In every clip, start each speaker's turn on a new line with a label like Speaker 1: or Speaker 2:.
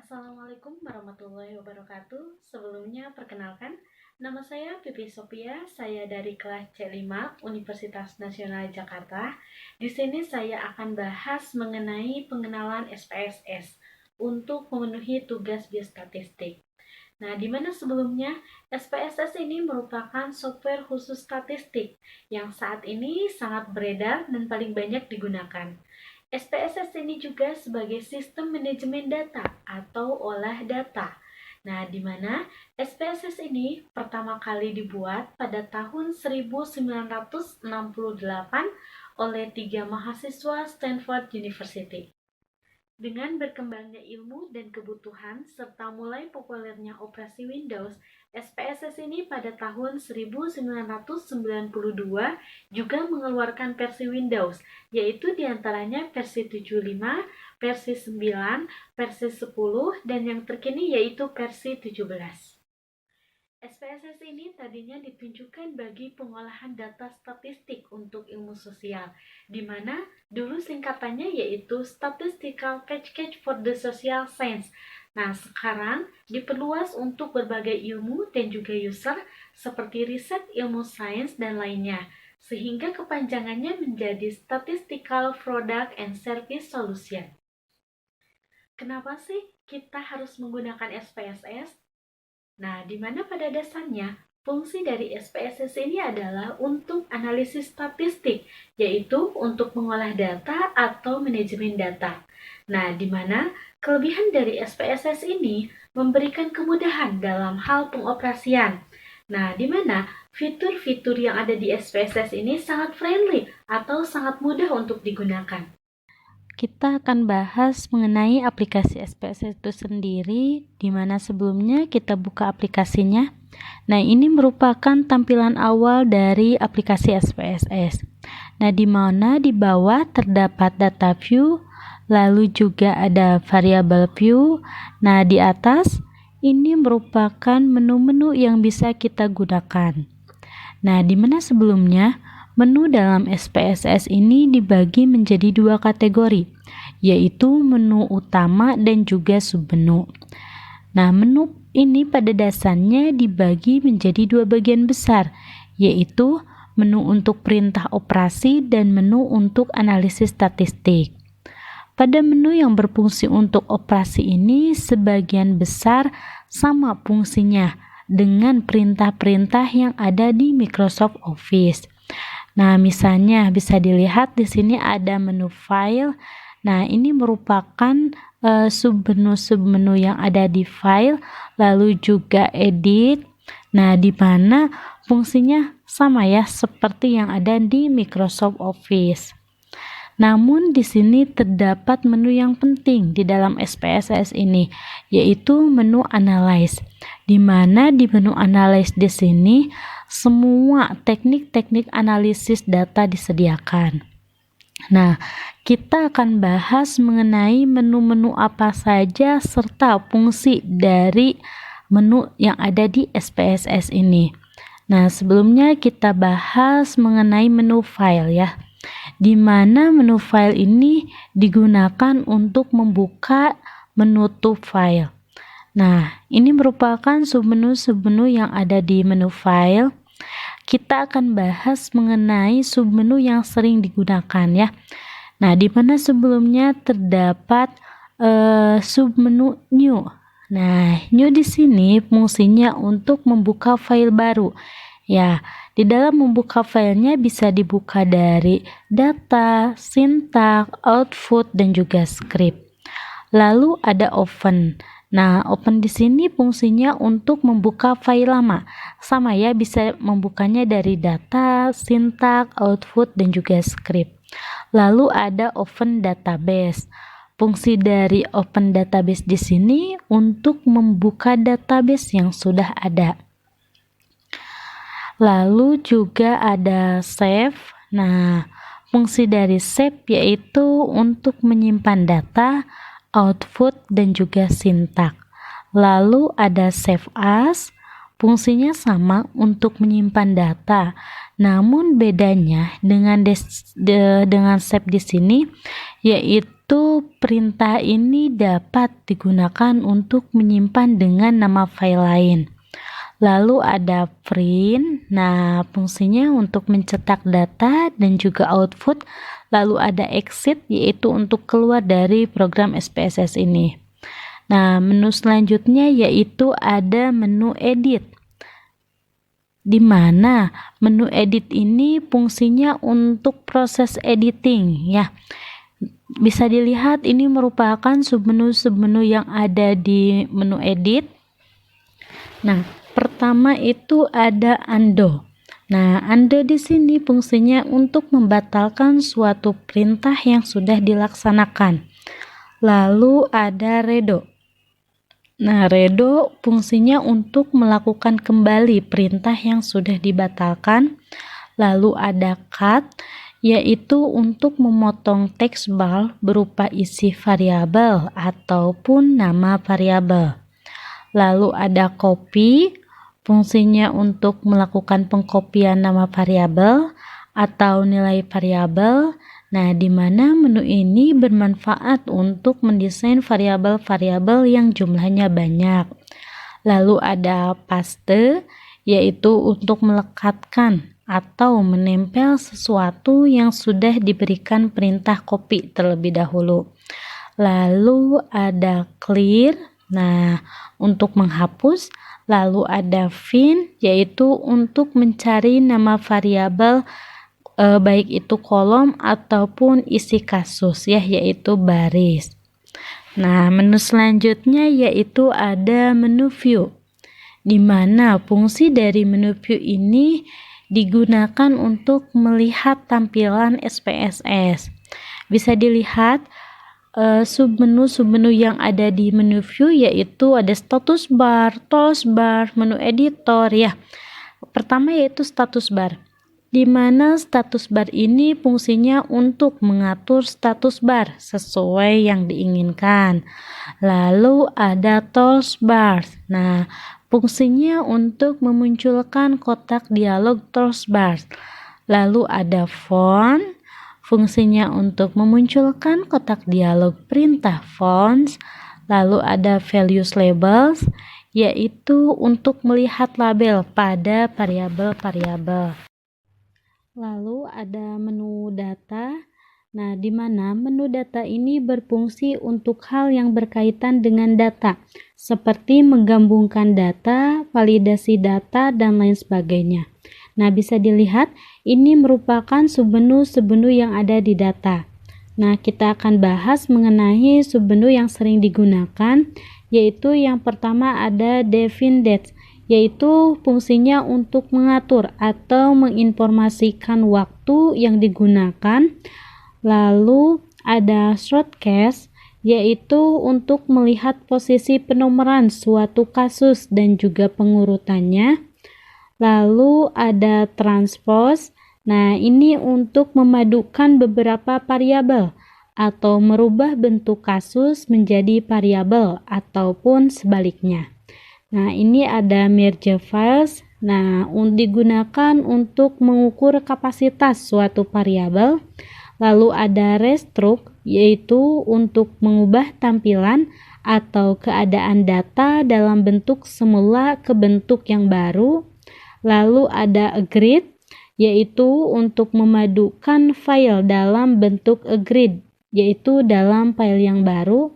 Speaker 1: Assalamualaikum warahmatullahi wabarakatuh. Sebelumnya perkenalkan, nama saya Pipi Sophia, saya dari kelas C5 Universitas Nasional Jakarta. Di sini saya akan bahas mengenai pengenalan SPSS untuk memenuhi tugas biostatistik. Nah, di mana sebelumnya SPSS ini merupakan software khusus statistik yang saat ini sangat beredar dan paling banyak digunakan. SPSS ini juga sebagai sistem manajemen data atau olah data. Nah, di mana SPSS ini pertama kali dibuat pada tahun 1968 oleh 3 mahasiswa Stanford University. Dengan berkembangnya ilmu dan kebutuhan serta mulai populernya operasi Windows, SPSS ini pada tahun 1992 juga mengeluarkan versi Windows, yaitu diantaranya versi 75, versi 9, versi 10, dan yang terkini yaitu versi 17. SPSS ini tadinya ditunjukkan bagi pengolahan data statistik untuk ilmu sosial, di mana dulu singkatannya yaitu Statistical Package for the Social Science. Nah, sekarang diperluas untuk berbagai ilmu dan juga user seperti riset ilmu sains dan lainnya, sehingga kepanjangannya menjadi Statistical Product and Service Solution. Kenapa sih kita harus menggunakan SPSS? Nah, di mana pada dasarnya fungsi dari SPSS ini adalah untuk analisis statistik, yaitu untuk mengolah data atau manajemen data. Nah, di mana kelebihan dari SPSS ini memberikan kemudahan dalam hal pengoperasian. Nah, di mana fitur-fitur yang ada di SPSS ini sangat friendly atau sangat mudah untuk digunakan.
Speaker 2: Kita akan bahas mengenai aplikasi SPSS itu sendiri, di mana sebelumnya kita buka aplikasinya. Nah, ini merupakan tampilan awal dari aplikasi SPSS. Nah, di mana di bawah terdapat data view, lalu juga ada variable view. Nah, di atas ini merupakan menu-menu yang bisa kita gunakan. Nah, di mana sebelumnya menu dalam SPSS ini dibagi menjadi 2 kategori, yaitu menu utama dan juga submenu. Nah, menu ini pada dasarnya dibagi menjadi 2 bagian besar, yaitu menu untuk perintah operasi dan menu untuk analisis statistik. Pada menu yang berfungsi untuk operasi ini, sebagian besar sama fungsinya dengan perintah-perintah yang ada di Microsoft Office. Nah, misalnya bisa dilihat di sini ada menu file. Nah, ini merupakan submenu-submenu yang ada di file, lalu juga edit. Nah, di mana fungsinya sama ya seperti yang ada di Microsoft Office. Namun di sini terdapat menu yang penting di dalam SPSS ini, yaitu menu Analyze. Di mana di menu Analyze di sini semua teknik-teknik analisis data disediakan. Nah, kita akan bahas mengenai menu-menu apa saja serta fungsi dari menu yang ada di SPSS ini. Nah, sebelumnya kita bahas mengenai menu file ya, di mana menu file ini digunakan untuk membuka menutup file. Nah, ini merupakan submenu-submenu yang ada di menu file. Kita akan bahas mengenai submenu yang sering digunakan ya. Nah, di mana sebelumnya terdapat submenu new. Nah, new di sini fungsinya untuk membuka file baru. Ya, di dalam membuka filenya bisa dibuka dari data, syntax, output, dan juga script. Lalu ada open. Nah, open di sini fungsinya untuk membuka file lama. Sama ya, bisa membukanya dari data, syntax, output, dan juga script. Lalu ada open database. Fungsi dari open database di sini untuk membuka database yang sudah ada. Lalu juga ada save. Nah, fungsi dari save yaitu untuk menyimpan data, output, dan juga syntax. Lalu ada save as, fungsinya sama untuk menyimpan data. Namun bedanya dengan save di sini yaitu yaitu perintah ini dapat digunakan untuk menyimpan dengan nama file lain. Lalu ada print, nah fungsinya untuk mencetak data dan juga output. Lalu ada exit, yaitu untuk keluar dari program SPSS ini. Nah, menu selanjutnya yaitu ada menu edit, di mana menu edit ini fungsinya untuk proses editing ya. Bisa dilihat ini merupakan submenu yang ada di menu edit. Nah, pertama itu ada undo. Nah, undo di sini fungsinya untuk membatalkan suatu perintah yang sudah dilaksanakan. Lalu ada redo. Nah, redo fungsinya untuk melakukan kembali perintah yang sudah dibatalkan. Lalu ada cut, yaitu untuk memotong text bar berupa isi variabel ataupun nama variabel. Lalu ada copy, fungsinya untuk melakukan pengkopian nama variabel atau nilai variabel. Nah, di mana menu ini bermanfaat untuk mendesain variabel-variabel yang jumlahnya banyak. Lalu ada paste, yaitu untuk melekatkan atau menempel sesuatu yang sudah diberikan perintah copy terlebih dahulu. Lalu ada clear, nah untuk menghapus. Lalu ada find, yaitu untuk mencari nama variabel baik itu kolom ataupun isi kasus ya, yaitu baris. Nah, menu selanjutnya yaitu ada menu view, di mana fungsi dari menu view ini digunakan untuk melihat tampilan SPSS. Bisa dilihat submenu yang ada di menu view, yaitu ada status bar, tools bar, menu editor ya. Pertama yaitu status bar, di mana status bar ini fungsinya untuk mengatur status bar sesuai yang diinginkan. Lalu ada tools bar. Nah, fungsinya untuk memunculkan kotak dialog tools bar. Lalu ada font, fungsinya untuk memunculkan kotak dialog perintah fonts. Lalu ada values labels, yaitu untuk melihat label pada variabel-variabel. Lalu ada menu data. Nah, di mana menu data ini berfungsi untuk hal yang berkaitan dengan data, seperti menggabungkan data, validasi data, dan lain sebagainya. Nah, bisa dilihat ini merupakan submenu yang ada di data. Nah, kita akan bahas mengenai submenu yang sering digunakan, yaitu yang pertama ada define date, yaitu fungsinya untuk mengatur atau menginformasikan waktu yang digunakan. Lalu ada shortcast, yaitu untuk melihat posisi penomoran suatu kasus dan juga pengurutannya. Lalu ada transpose. Nah, ini untuk memadukan beberapa variabel atau merubah bentuk kasus menjadi variabel ataupun sebaliknya. Nah, ini ada merge files. Nah, digunakan untuk mengukur kapasitas suatu variabel. Lalu ada restruct, yaitu untuk mengubah tampilan atau keadaan data dalam bentuk semula ke bentuk yang baru. Lalu ada agreed, yaitu untuk memadukan file dalam bentuk agreed, yaitu dalam file yang baru.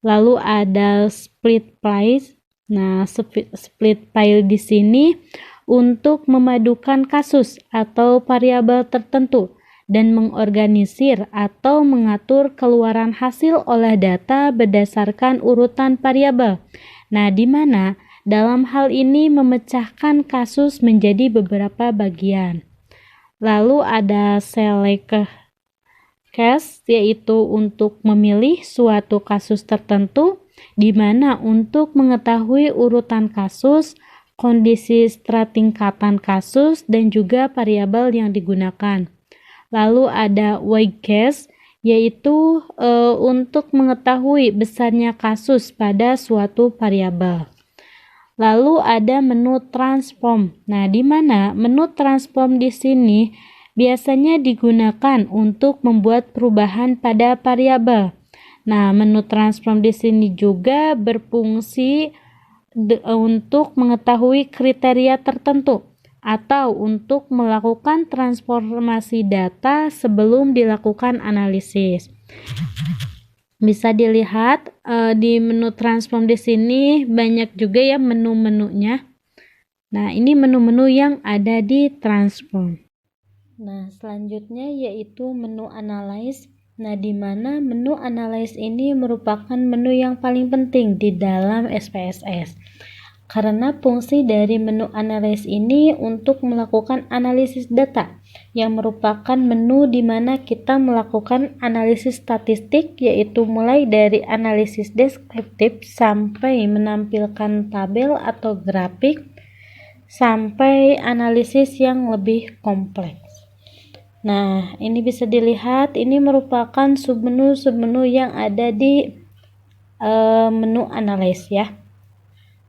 Speaker 2: Lalu ada split file. Nah, split file di sini untuk memadukan kasus atau variabel tertentu dan mengorganisir atau mengatur keluaran hasil olah data berdasarkan urutan variabel. Nah, di mana dalam hal ini memecahkan kasus menjadi beberapa bagian. Lalu ada select case, yaitu untuk memilih suatu kasus tertentu, di mana untuk mengetahui urutan kasus, kondisi setingkatan kasus, dan juga variabel yang digunakan. Lalu ada wide case, yaitu untuk mengetahui besarnya kasus pada suatu variabel. Lalu ada menu transform. Nah, di mana menu transform di sini biasanya digunakan untuk membuat perubahan pada variabel. Nah, menu transform di sini juga berfungsi untuk mengetahui kriteria tertentu atau untuk melakukan transformasi data sebelum dilakukan analisis. Bisa dilihat di menu transform di sini banyak juga ya menu-menunya. Nah, ini menu-menu yang ada di transform. Nah, selanjutnya yaitu menu analyze. Nah, di mana menu analyze ini merupakan menu yang paling penting di dalam SPSS. Karena fungsi dari menu analyze ini untuk melakukan analisis data, yang merupakan menu di mana kita melakukan analisis statistik, yaitu mulai dari analisis deskriptif sampai menampilkan tabel atau grafik, sampai analisis yang lebih kompleks. Nah, ini bisa dilihat, ini merupakan submenu yang ada di menu analyze ya.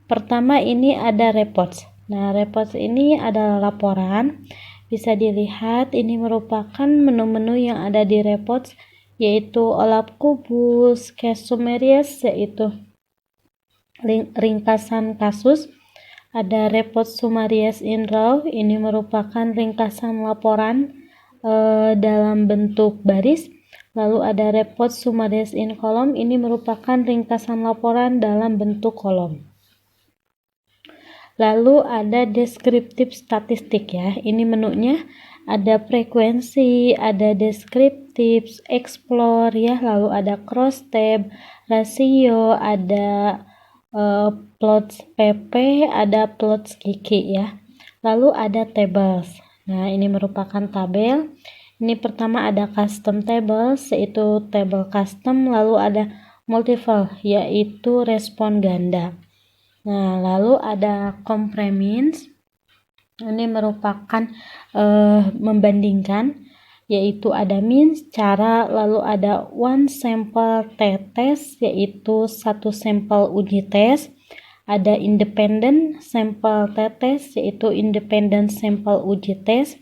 Speaker 2: Pertama ini ada reports. Nah, reports ini adalah laporan. Bisa dilihat, ini merupakan menu-menu yang ada di reports, yaitu OLAP Kubus, case summaries, yaitu ringkasan kasus. Ada report summaries in raw, ini merupakan ringkasan laporan dalam bentuk baris. Lalu ada report summaries in column, ini merupakan ringkasan laporan dalam bentuk kolom. Lalu ada deskriptif statistik ya, ini menunya ada frekuensi, ada deskriptif, explore ya, lalu ada cross tab, rasio, ada plots PP, ada plots Kiki ya. Lalu ada tables. Nah, ini merupakan tabel. Ini pertama ada custom tables, yaitu table custom, lalu ada multiple, yaitu respon ganda. Nah, lalu ada compare means. Ini merupakan membandingkan, yaitu ada means, cara, lalu ada one sample t-test, yaitu satu sampel uji tes. Ada independent sample t-test, yaitu independent sampel uji tes.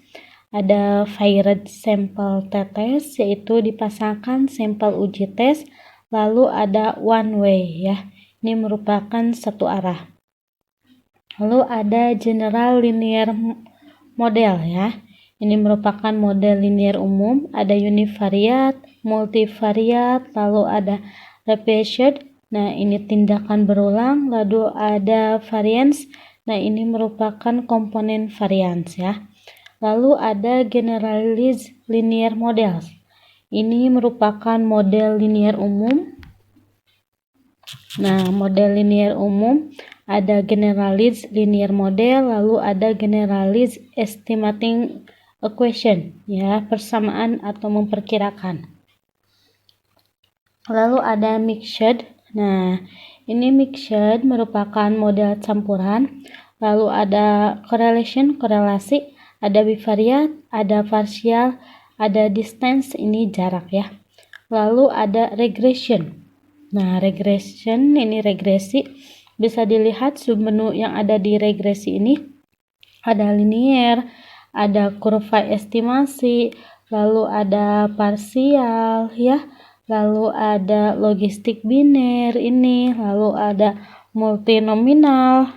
Speaker 2: Ada varied sample t-test, yaitu dipasangkan sampel uji tes. Lalu ada one way ya, ini merupakan satu arah. Lalu ada general linear model ya, ini merupakan model linear umum. Ada univariate, multivariate, lalu ada repeated. Nah, ini tindakan berulang. Lalu ada variance. Nah, ini merupakan komponen variance ya. Lalu ada generalized linear models. Ini merupakan model linear umum. Nah, model linear umum ada generalized linear model, lalu ada generalized estimating equation ya, persamaan atau memperkirakan. Lalu ada mixed. Nah, ini mixed merupakan model campuran. Lalu ada correlation, korelasi, ada bivariate, ada partial, ada distance, ini jarak ya. Lalu ada regression. Nah, regression ini regresi. Bisa dilihat submenu yang ada di regresi ini. Ada linear, ada kurva estimasi, lalu ada parsial ya. Lalu ada logistik biner ini, lalu ada multinominal,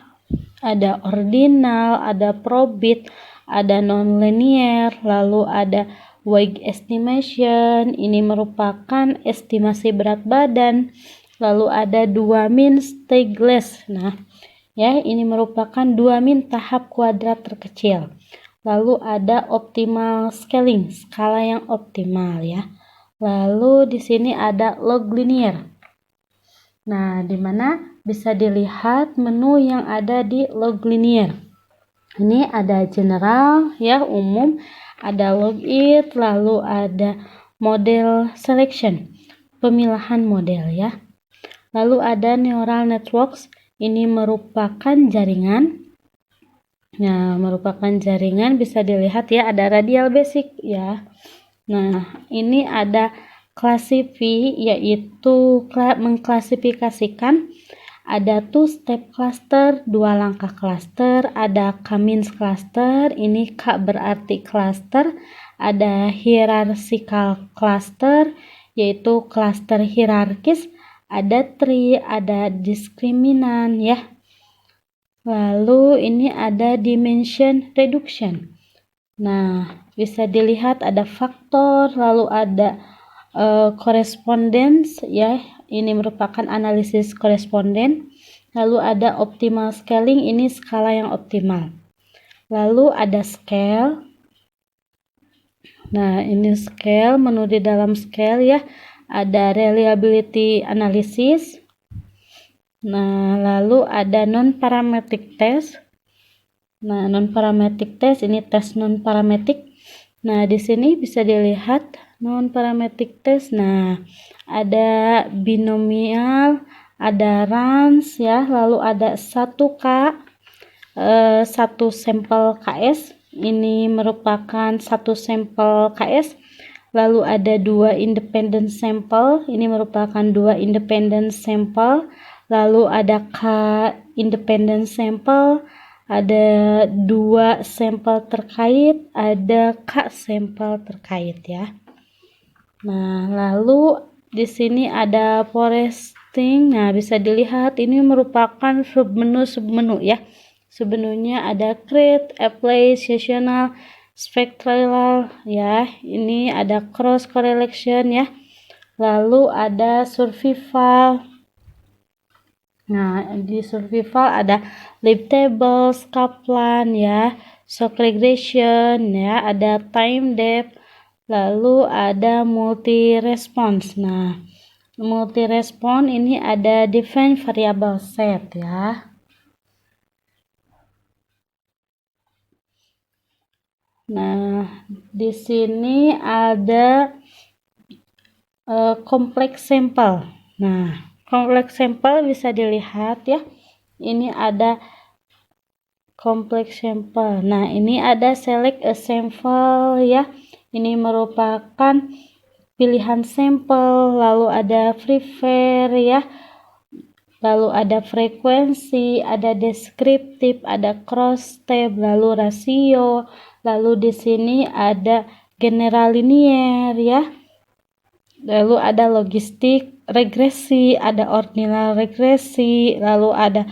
Speaker 2: ada ordinal, ada probit, ada non-linear, lalu ada weight estimation, ini merupakan estimasi berat badan. Lalu ada 2 min stageless. Nah, ya, ini merupakan 2 min tahap kuadrat terkecil. Lalu ada optimal scaling, skala yang optimal ya. Lalu di sini ada log linear. Nah, di mana bisa dilihat menu yang ada di log linear. Ini ada general ya, umum, ada logit, lalu ada model selection, pemilahan model ya. Lalu ada neural networks, ini merupakan jaringan. Nah, merupakan jaringan, bisa dilihat ya, ada radial basic ya. Nah, ini ada classify, yaitu mengklasifikasikan. Ada two-step cluster, 2 langkah cluster. Ada K-means cluster, ini K berarti cluster. Ada hierarchical cluster, yaitu cluster hierarkis, ada tree, ada diskriminan ya. Lalu ini ada dimension reduction. Nah, bisa dilihat ada faktor, lalu ada correspondence ya. Ini merupakan analisis koresponden. Lalu ada optimal scaling, ini skala yang optimal. Lalu ada scale. Nah, ini scale, menu di dalam scale ya. Ada reliability analysis. Nah, lalu ada non-parametric test. Nah, non-parametric test ini tes non-parametric. Nah, di sini bisa dilihat non-parametric test. Nah, ada binomial, ada range ya, lalu ada 1K, satu sampel KS. Ini merupakan satu sampel KS. Lalu ada 2 independent sampel. Ini merupakan 2 independent sampel. Lalu ada K independent sampel. Ada 2 sampel terkait. Ada K sampel terkait ya. Nah, lalu di sini ada foresting. Nah, bisa dilihat ini merupakan submenu ya. Submenunya ada create, apply, seasonal, spectral ya. Ini ada cross correlation ya. Lalu ada survival. Nah, di survival ada leaf table, Kaplan ya, shock regression ya, ada time depth. Lalu ada multi response. Nah, multi response ini ada define variable set ya. Nah, di sini ada kompleks sampel. Nah, kompleks sampel bisa dilihat ya. Ini ada kompleks sampel. Nah, ini ada select a sample ya. Ini merupakan pilihan sampel, lalu ada prefer ya. Lalu ada frekuensi, ada deskriptif, ada cross step, lalu rasio, lalu di sini ada general linear ya. Lalu ada logistik regresi, ada ordinal regresi, lalu ada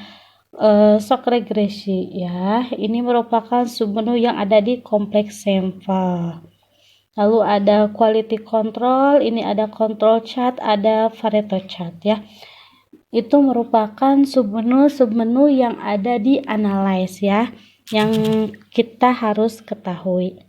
Speaker 2: shock regresi ya. Ini merupakan submenu yang ada di kompleks sampel. Lalu ada quality control, ini ada control chart, ada Pareto chart ya. Itu merupakan submenu yang ada di analyze ya, yang kita harus ketahui.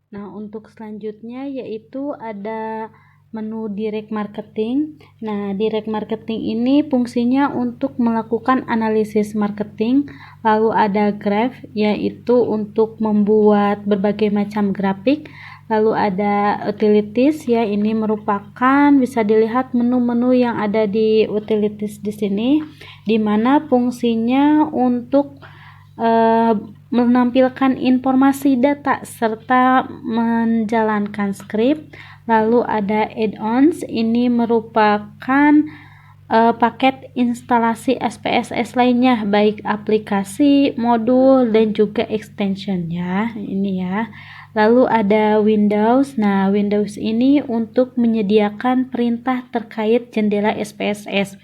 Speaker 2: Nah, untuk selanjutnya yaitu ada menu direct marketing. Nah, direct marketing ini fungsinya untuk melakukan analisis marketing. Lalu ada graph, yaitu untuk membuat berbagai macam grafik. Lalu ada utilities ya, ini merupakan bisa dilihat menu-menu yang ada di utilities di sini, di mana fungsinya untuk menampilkan informasi data serta menjalankan script. Lalu ada add-ons, ini merupakan paket instalasi SPSS lainnya, baik aplikasi, modul, dan juga extension ya, ini ya. Lalu ada Windows. Nah, Windows ini untuk menyediakan perintah terkait jendela SPSS,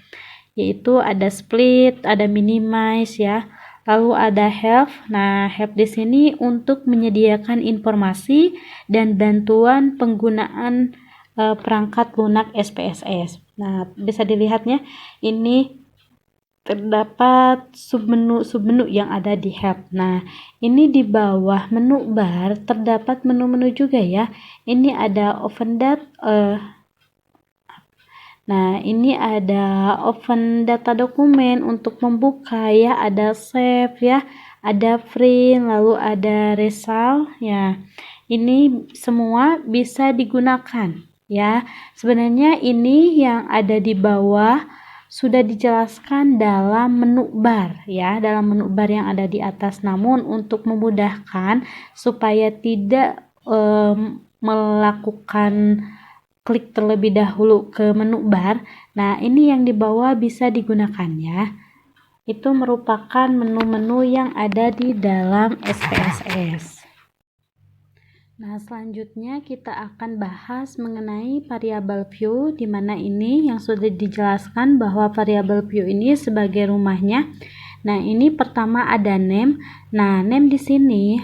Speaker 2: yaitu ada split, ada minimize ya. Lalu ada help. Nah, help di sini untuk menyediakan informasi dan bantuan penggunaan perangkat lunak SPSS. Nah, bisa dilihatnya ini terdapat submenu yang ada di help. Nah, ini di bawah menu bar terdapat menu-menu juga ya. Ini ada open data. Nah, ini ada open data dokumen untuk membuka ya, ada save ya, ada print, lalu ada result ya. Ini semua bisa digunakan ya. Sebenarnya ini yang ada di bawah sudah dijelaskan dalam menu bar ya, dalam menu bar yang ada di atas. Namun untuk memudahkan supaya tidak melakukan klik terlebih dahulu ke menu bar, nah ini yang di bawah bisa digunakan ya. Itu merupakan menu-menu yang ada di dalam SPSS. Nah, selanjutnya kita akan bahas mengenai variabel view, di mana ini yang sudah dijelaskan bahwa variabel view ini sebagai rumahnya. Nah, ini pertama ada name. Nah, name di sini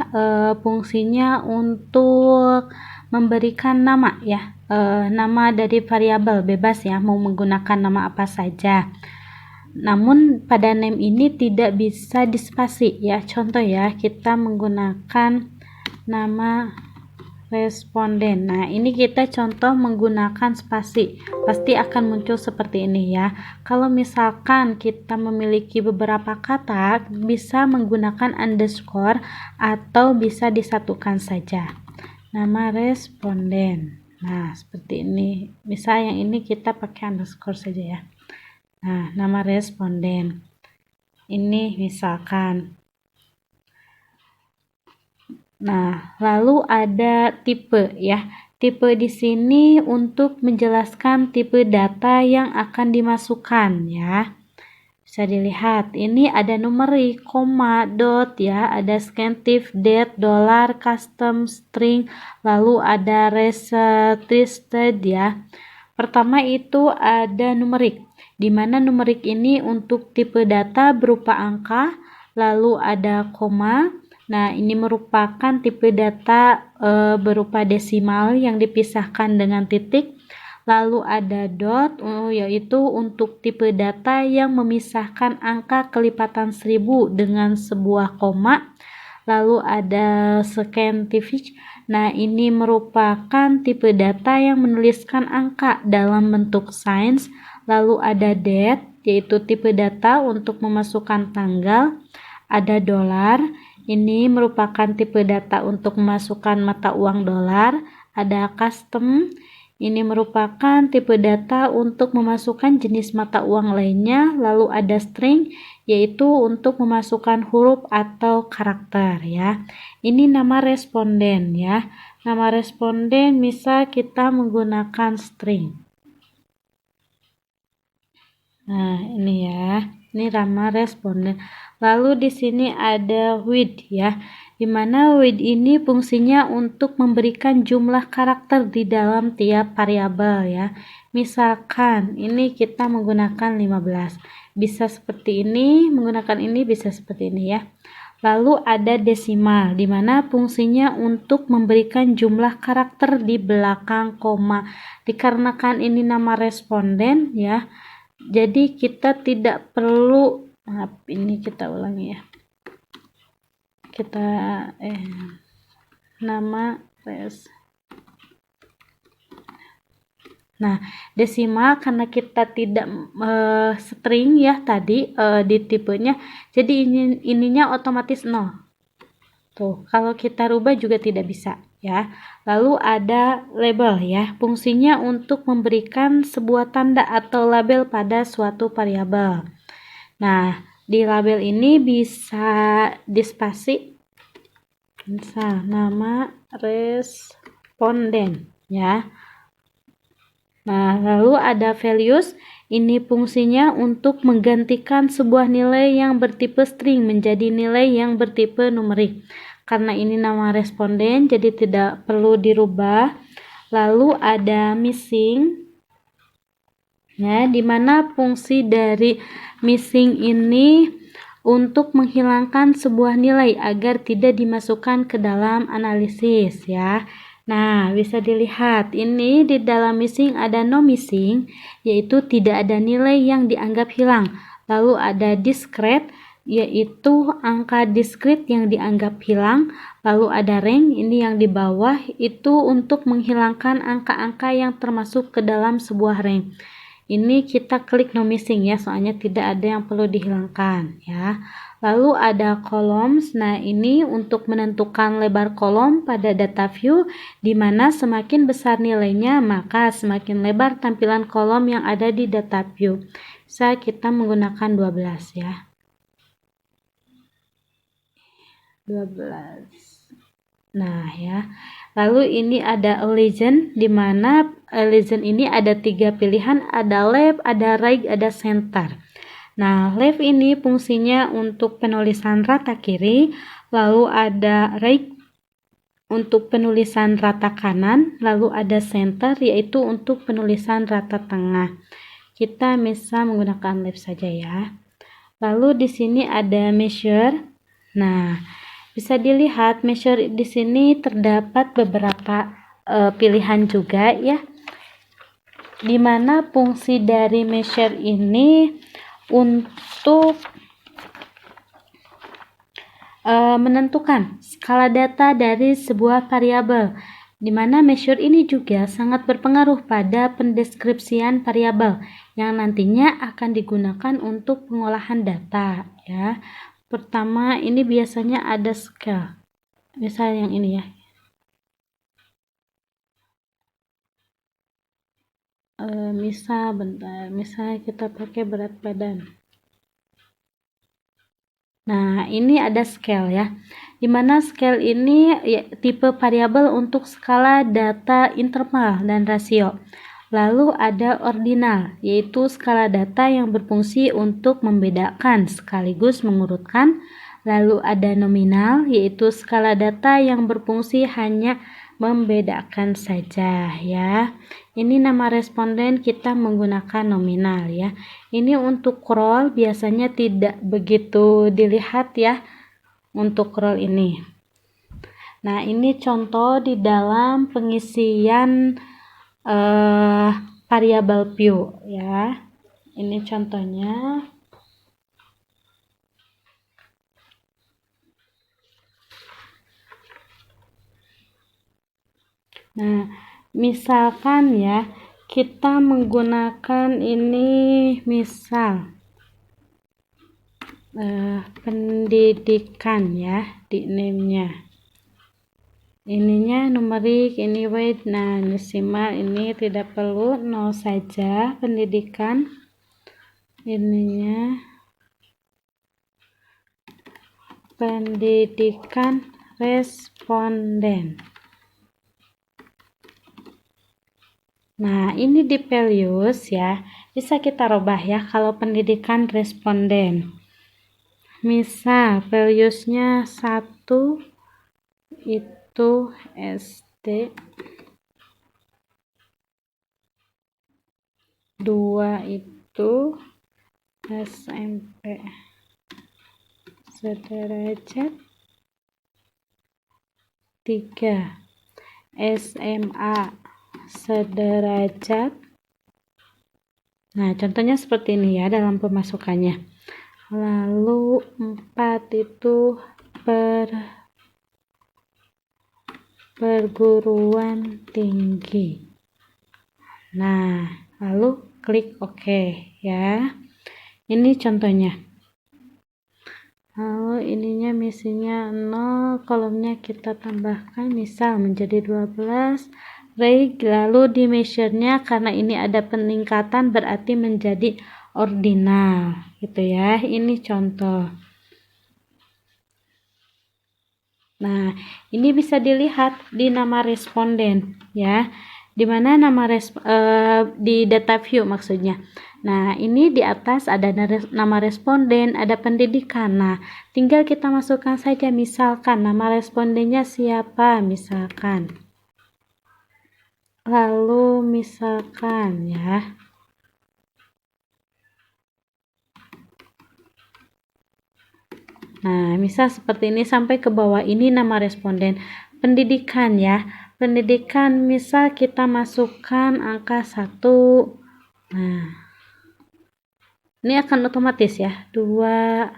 Speaker 2: fungsinya untuk memberikan nama ya, nama dari variabel, bebas ya, mau menggunakan nama apa saja. Namun pada name ini tidak bisa dispasi ya. Contoh ya, kita menggunakan nama responden. Nah, ini kita contoh menggunakan spasi. Pasti akan muncul seperti ini ya. Kalau misalkan kita memiliki beberapa kata, bisa menggunakan underscore atau bisa disatukan saja. Nama responden. Nah, seperti ini. Misal yang ini kita pakai underscore saja ya. Nah, nama responden. Ini misalkan. Nah, lalu ada tipe ya. Tipe di sini untuk menjelaskan tipe data yang akan dimasukkan ya. Bisa dilihat, ini ada numerik, koma, dot ya, ada scantive, date, dollar, custom, string, lalu ada restricted ya. Pertama itu ada numerik, di mana numerik ini untuk tipe data berupa angka, lalu ada koma. Nah, ini merupakan tipe data berupa desimal yang dipisahkan dengan titik. Lalu ada dot, yaitu untuk tipe data yang memisahkan angka kelipatan 1000 dengan sebuah koma. Lalu ada scientific. Nah, ini merupakan tipe data yang menuliskan angka dalam bentuk signs. Lalu ada date, yaitu tipe data untuk memasukkan tanggal. Ada dolar. Ini merupakan tipe data untuk memasukkan mata uang dolar. Ada custom. Ini merupakan tipe data untuk memasukkan jenis mata uang lainnya. Lalu ada string, yaitu untuk memasukkan huruf atau karakter ya. Ini nama responden ya. Nama responden misal kita menggunakan string. Nah, ini ya. Ini nama responden. Lalu di sini ada with ya. Di mana with ini fungsinya untuk memberikan jumlah karakter di dalam tiap variabel ya. Misalkan ini kita menggunakan 15. Bisa seperti ini, menggunakan ini bisa seperti ini ya. Lalu ada desimal, di mana fungsinya untuk memberikan jumlah karakter di belakang koma. Dikarenakan ini nama responden ya, jadi kita tidak perlu, maaf ini kita ulangi ya. Kita nama res. Nah, desimal karena kita tidak string ya tadi di tipenya, jadi ininya otomatis 0. Tuh, kalau kita rubah juga tidak bisa ya. Lalu ada label ya, fungsinya untuk memberikan sebuah tanda atau label pada suatu variabel. Nah, di label ini bisa dispasi, misal nama responden ya. Nah, lalu ada values, ini fungsinya untuk menggantikan sebuah nilai yang bertipe string menjadi nilai yang bertipe numerik. Karena ini nama responden, jadi tidak perlu dirubah. Lalu ada missing, ya, dimana fungsi dari missing ini untuk menghilangkan sebuah nilai agar tidak dimasukkan ke dalam analisis ya. Nah, bisa dilihat ini di dalam missing ada no missing, yaitu tidak ada nilai yang dianggap hilang. Lalu ada discrete, yaitu angka diskrit yang dianggap hilang. Lalu ada rank, ini yang di bawah, itu untuk menghilangkan angka-angka yang termasuk ke dalam sebuah rank. Ini kita klik no missing ya, soalnya tidak ada yang perlu dihilangkan ya. Lalu ada columns. Nah, ini untuk menentukan lebar kolom pada data view, di mana semakin besar nilainya maka semakin lebar tampilan kolom yang ada di data view. Bisa kita menggunakan 12 ya. 12. Nah ya, lalu ini ada legend, di mana legend ini ada 3 pilihan, ada left, ada right, ada center. Nah, left ini fungsinya untuk penulisan rata kiri, lalu ada right untuk penulisan rata kanan, lalu ada center yaitu untuk penulisan rata tengah. Kita bisa menggunakan left saja ya. Lalu di sini ada measure. Nah, bisa dilihat measure di sini terdapat beberapa pilihan juga ya. Di mana fungsi dari measure ini untuk menentukan skala data dari sebuah variabel, di mana measure ini juga sangat berpengaruh pada pendeskripsian variabel yang nantinya akan digunakan untuk pengolahan data ya. Pertama ini biasanya ada scale, misal yang ini ya. Misal kita pakai berat badan. Nah, ini ada scale ya. Dimana scale ini ya, tipe variabel untuk skala data interval dan rasio. Lalu ada ordinal, yaitu skala data yang berfungsi untuk membedakan sekaligus mengurutkan. Lalu ada nominal, yaitu skala data yang berfungsi hanya membedakan saja ya. Ini nama responden kita menggunakan nominal ya. Ini untuk roll biasanya tidak begitu dilihat ya untuk roll ini. Nah, ini contoh di dalam pengisian variabel view ya. Ini contohnya. Nah, misalkan ya, kita menggunakan ini misal pendidikan ya di name-nya. Ininya numerik, ini weight. Nah, desimal ini tidak perlu, 0 saja pendidikan. Ininya pendidikan responden. Nah, ini di values ya, bisa kita rubah ya kalau pendidikan responden. Misal valuesnya 1 itu SD, 2 itu SMP, sederajat, 3 SMA sederajat. Nah, contohnya seperti ini ya dalam pemasukannya. Lalu 4 itu perguruan tinggi. Nah, lalu klik OK ya. Ini contohnya. Lalu ininya misinya 0, kolomnya kita tambahkan misal menjadi 12. Lalu di measure-nya karena ini ada peningkatan berarti menjadi ordinal gitu ya. Ini contoh. Nah, ini bisa dilihat di nama responden ya. Di mana di data view maksudnya. Nah, ini di atas ada nama responden, ada pendidikan. Nah, tinggal kita masukkan saja misalkan nama respondennya siapa misalkan. Lalu misalkan ya. Nah, misal seperti ini sampai ke bawah ini nama responden. Pendidikan ya. Pendidikan misal kita masukkan angka 1. Nah, ini akan otomatis ya. 2.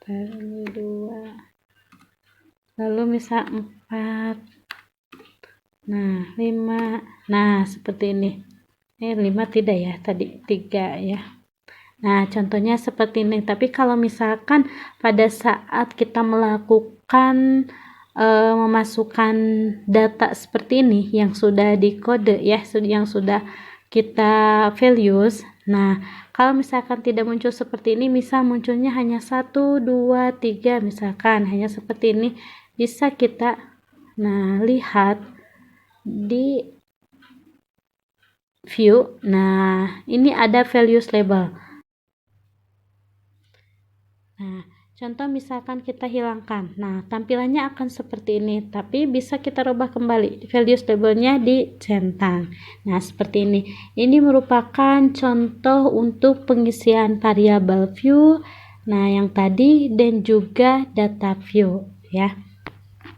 Speaker 2: Lalu 2. Lalu misal 4. Nah, 5. Nah, seperti ini. 5 tidak ya, tadi 3 ya. Nah, contohnya seperti ini. Tapi kalau misalkan pada saat kita melakukan memasukkan data seperti ini yang sudah dikode ya, yang sudah kita values. Nah, kalau misalkan tidak muncul seperti ini, misal munculnya hanya 1, 2, 3 misalkan, hanya seperti ini, bisa kita lihat di view. Nah, ini ada values label. Nah, Contoh misalkan kita hilangkan. Nah, tampilannya akan seperti ini, tapi bisa kita rubah kembali. Values labelnya dicentang. Nah, seperti ini. Ini merupakan contoh untuk pengisian variabel view. Nah, yang tadi dan juga data view ya.